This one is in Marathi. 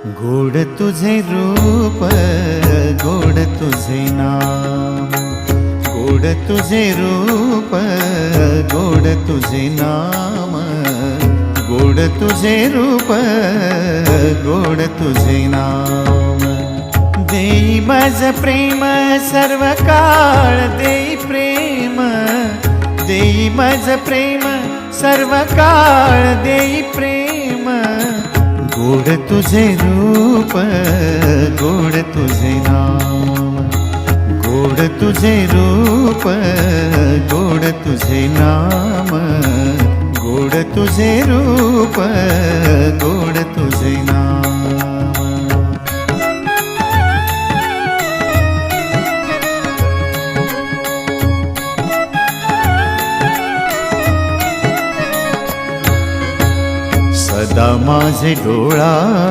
गोड तुझे रूप, गोड तुझे नाम, गोड तुझे रूप, गोड तुझे नाम, गोड तुझे रूप, गोड तुझे नाम। देई माझ प्रेम सर्व काळ, देई प्रेम, देई माझ प्रेम सर्व काळ, देई प्रेम। गोड तुझे रूप, गोड तुझे नाम, गोड तुझे रूप, गोड तुझे नाम, गोड तुझे रूप, गोड तुझे नाम। सदा माझे डोळा